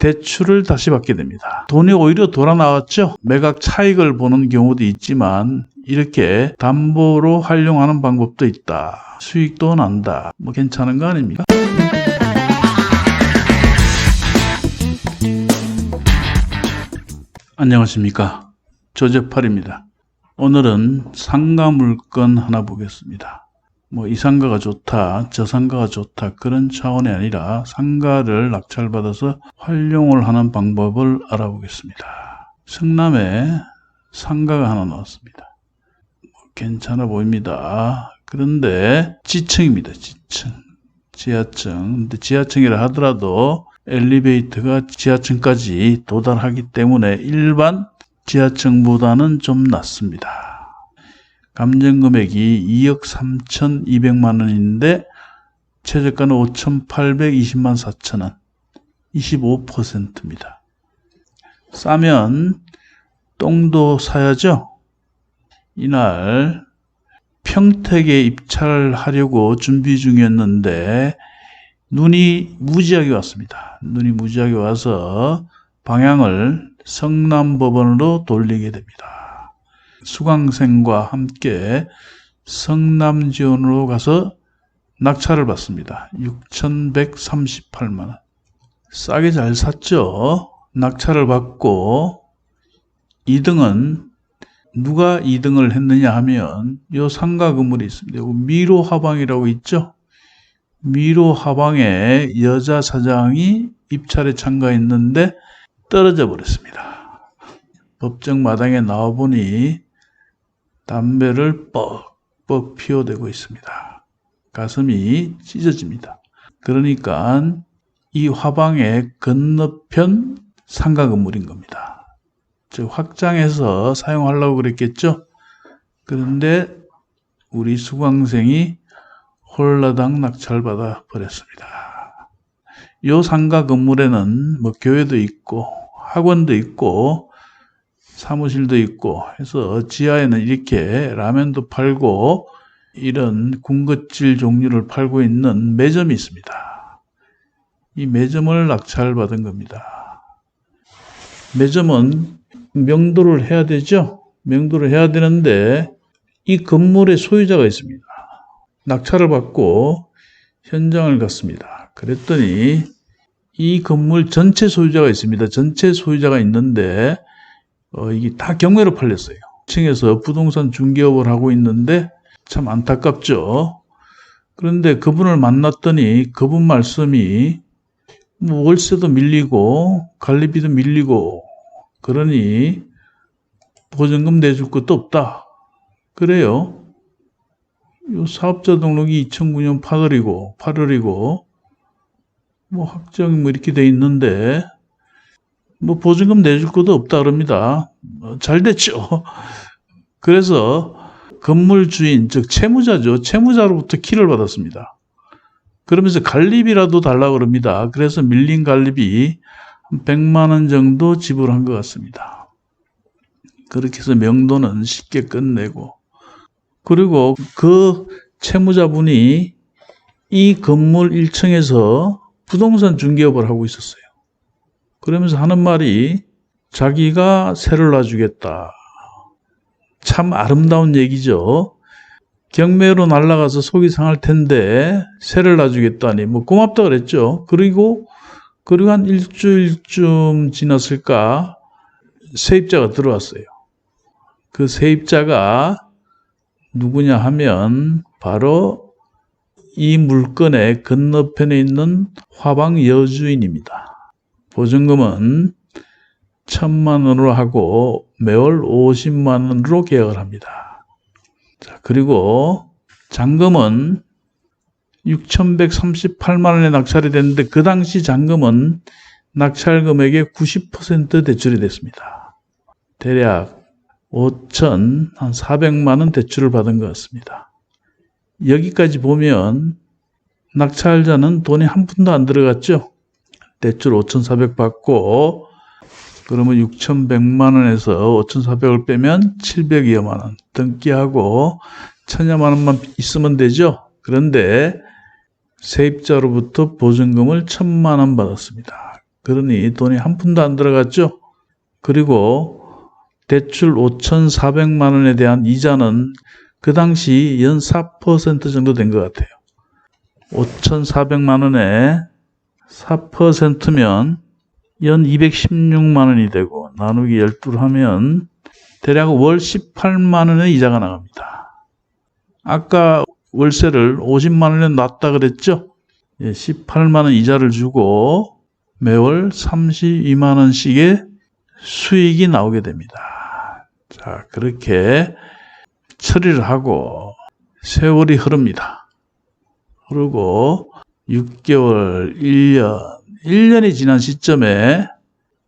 대출을 다시 받게 됩니다. 돈이 오히려 돌아 나왔죠. 매각 차익을 보는 경우도 있지만 이렇게 담보로 활용하는 방법도 있다. 수익도 난다. 뭐 괜찮은 거 아닙니까? 안녕하십니까. 조재팔입니다. 오늘은 상가 물건 하나 보겠습니다. 뭐 이 상가가 좋다, 저 상가가 좋다 그런 차원이 아니라 상가를 낙찰받아서 활용을 하는 방법을 알아보겠습니다. 성남에 상가가 하나 나왔습니다. 괜찮아 보입니다. 그런데 지층입니다. 지층. 지하층. 근데 지하층이라 하더라도 엘리베이터가 지하층까지 도달하기 때문에 일반 지하층보다는 좀 낮습니다. 감정금액이 2억 3,200만 원인데 최저가는 5,820만 4천 원, 25%입니다. 싸면 똥도 사야죠. 이날 평택에 입찰하려고 준비 중이었는데 눈이 무지하게 왔습니다. 눈이 무지하게 와서 방향을 성남법원으로 돌리게 됩니다. 수강생과 함께 성남지원으로 가서 낙찰을 받습니다. 6,138만 원. 싸게 잘 샀죠. 낙찰을 받고 2등은 누가 2등을 했느냐 하면 이 상가 건물이 있습니다. 미로 하방이라고 있죠. 미로 하방에 여자 사장이 입찰에 참가했는데 떨어져 버렸습니다. 법정 마당에 나와보니 담배를 뻑뻑 피워대고 있습니다. 가슴이 찢어집니다. 그러니까 이 화방의 건너편 상가 건물인 겁니다. 즉 확장해서 사용하려고 그랬겠죠. 그런데 우리 수강생이 홀라당 낙찰받아 버렸습니다. 이 상가 건물에는 뭐 교회도 있고 학원도 있고 사무실도 있고 해서 지하에는 이렇게 라면도 팔고 이런 군것질 종류를 팔고 있는 매점이 있습니다. 이 매점을 낙찰받은 겁니다. 매점은 명도를 해야 되죠. 명도를 해야 되는데 이 건물의 소유자가 있습니다. 낙찰을 받고 현장을 갔습니다. 그랬더니 이 건물 전체 소유자가 있습니다. 전체 소유자가 있는데 이게 다 경매로 팔렸어요. 층에서 부동산 중개업을 하고 있는데 참 안타깝죠. 그런데 그분을 만났더니 그분 말씀이 뭐 월세도 밀리고 관리비도 밀리고 그러니 보증금 내줄 것도 없다. 그래요. 이 사업자 등록이 2009년 8월이고 뭐 확정이 뭐 이렇게 돼 있는데 뭐 보증금 내줄 것도 없다 그럽니다. 잘 됐죠. 그래서 건물 주인 즉 채무자죠. 채무자로부터 키를 받았습니다. 그러면서 관리비라도 달라고 그럽니다. 그래서 밀린 관리비 한 100만 원 정도 지불한 것 같습니다. 그렇게 해서 명도는 쉽게 끝내고 그리고 그 채무자분이 이 건물 1층에서 부동산 중개업을 하고 있었어요. 그러면서 하는 말이 자기가 세를 놔주겠다. 참 아름다운 얘기죠. 경매로 날아가서 속이 상할 텐데 세를 놔주겠다니 뭐 고맙다 그랬죠. 그리고 한 일주일쯤 지났을까 세입자가 들어왔어요. 그 세입자가 누구냐 하면 바로 이 물건의 건너편에 있는 화방 여주인입니다. 보증금은 1,000만 원으로 하고 매월 50만 원으로 계약을 합니다. 자, 그리고 잔금은 6,138만 원에 낙찰이 됐는데 그 당시 잔금은 낙찰 금액의 90% 대출이 됐습니다. 대략 5,400만 원 대출을 받은 것 같습니다. 여기까지 보면 낙찰자는 돈이 한 푼도 안 들어갔죠. 대출 5,400 받고 그러면 6,100만 원에서 5,400을 빼면 700여만 원 등기하고 1,000여만 원만 있으면 되죠. 그런데 세입자로부터 보증금을 1,000만 원 받았습니다. 그러니 돈이 한 푼도 안 들어갔죠. 그리고 대출 5,400만 원에 대한 이자는 그 당시 연 4% 정도 된 것 같아요. 5,400만 원에 4%면 연 216만 원이 되고 나누기 12를 하면 대략 월 18만 원의 이자가 나갑니다. 아까 월세를 50만 원에 놨다 그랬죠? 18만 원 이자를 주고 매월 32만 원씩의 수익이 나오게 됩니다. 자, 그렇게 처리를 하고 세월이 흐릅니다. 그리고 6개월, 1년이 지난 시점에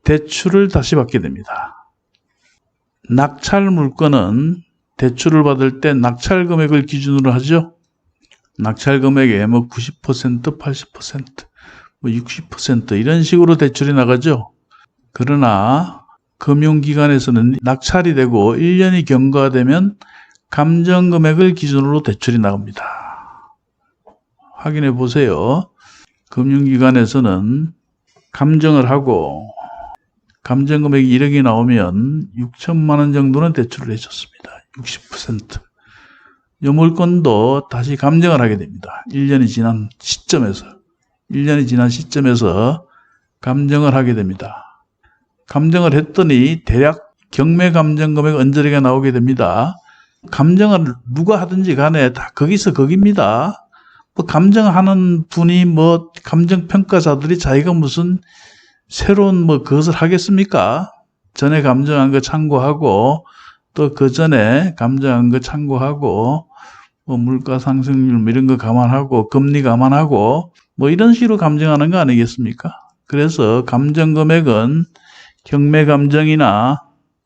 대출을 다시 받게 됩니다. 낙찰 물건은 대출을 받을 때 낙찰 금액을 기준으로 하죠. 낙찰 금액의 90%, 80%, 60% 이런 식으로 대출이 나가죠. 그러나 금융기관에서는 낙찰이 되고 1년이 경과되면 감정 금액을 기준으로 대출이 나갑니다. 확인해 보세요. 금융기관에서는 감정을 하고 감정 금액이 1억이 나오면 6천만 원 정도는 대출을 해줬습니다. 60%. 이 물건도 다시 감정을 하게 됩니다. 1년이 지난 시점에서 감정을 하게 됩니다. 감정을 했더니 대략 경매 감정 금액 언저리가 나오게 됩니다. 감정을 누가 하든지 간에 다 거기서 거깁니다. 감정하는 분이 감정평가자들이 자기가 무슨 새로운 그것을 하겠습니까? 전에 감정한 거 참고하고 또 그 전에 감정한 거 참고하고 물가 상승률 이런 거 감안하고 금리 감안하고 이런 식으로 감정하는 거 아니겠습니까? 그래서 감정 금액은 경매 감정이나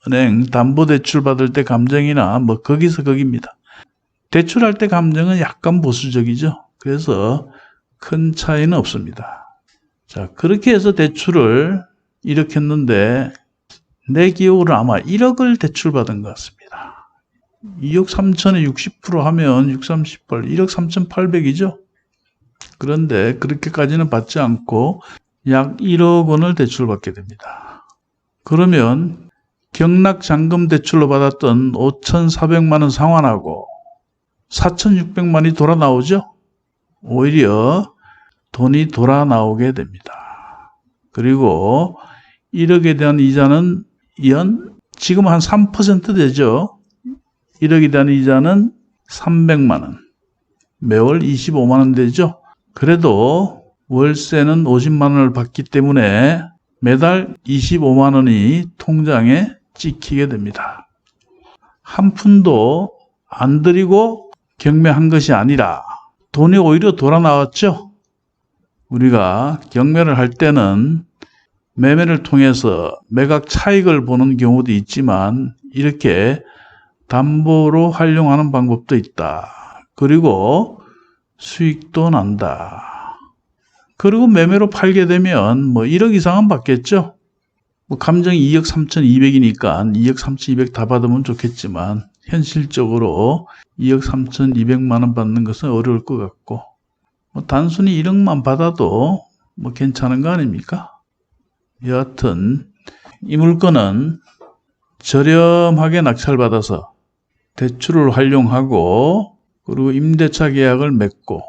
은행 담보대출 받을 때 감정이나 거기서 거깁니다. 대출할 때 감정은 약간 보수적이죠. 그래서 큰 차이는 없습니다. 자, 그렇게 해서 대출을 일으켰는데 내 기억으로 아마 1억을 대출받은 것 같습니다. 2억 3천에 60% 하면 6, 38, 1억 3,800이죠. 그런데 그렇게까지는 받지 않고 약 1억 원을 대출받게 됩니다. 그러면 경락잔금 대출로 받았던 5,400만 원 상환하고 4,600만이 돌아 나오죠. 오히려 돈이 돌아 나오게 됩니다. 그리고 1억에 대한 이자는 지금 한 3% 되죠. 1억에 대한 이자는 300만 원. 매월 25만 원 되죠. 그래도 월세는 50만 원을 받기 때문에 매달 25만 원이 통장에 찍히게 됩니다. 한 푼도 안 들이고 경매한 것이 아니라 돈이 오히려 돌아 나왔죠. 우리가 경매를 할 때는 매매를 통해서 매각 차익을 보는 경우도 있지만 이렇게 담보로 활용하는 방법도 있다. 그리고 수익도 난다. 그리고 매매로 팔게 되면 1억 이상은 받겠죠. 감정이 2억 3,200이니까 2억 3,200 다 받으면 좋겠지만 현실적으로 2억 3,200만 원 받는 것은 어려울 것 같고 단순히 1억만 받아도 괜찮은 거 아닙니까? 여하튼 이 물건은 저렴하게 낙찰받아서 대출을 활용하고 그리고 임대차 계약을 맺고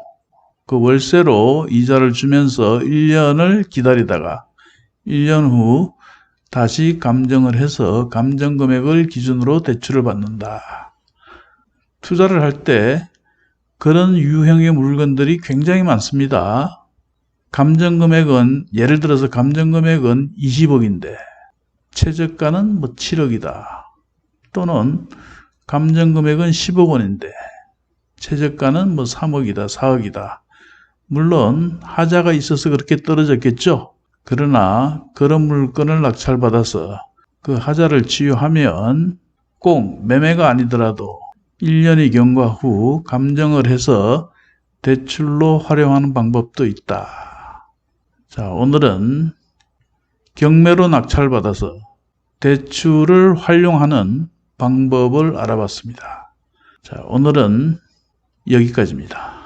그 월세로 이자를 주면서 1년을 기다리다가 1년 후 다시 감정을 해서 감정 금액을 기준으로 대출을 받는다. 투자를 할 때 그런 유형의 물건들이 굉장히 많습니다. 감정 금액은 예를 들어서 감정 금액은 20억인데 최저가는 7억이다. 또는 감정 금액은 10억 원인데 최저가는 3억이다, 4억이다. 물론 하자가 있어서 그렇게 떨어졌겠죠. 그러나 그런 물건을 낙찰받아서 그 하자를 치유하면 꼭 매매가 아니더라도 1년이 경과 후 감정을 해서 대출로 활용하는 방법도 있다. 자, 오늘은 경매로 낙찰받아서 대출을 활용하는 방법을 알아봤습니다. 자, 오늘은 여기까지입니다.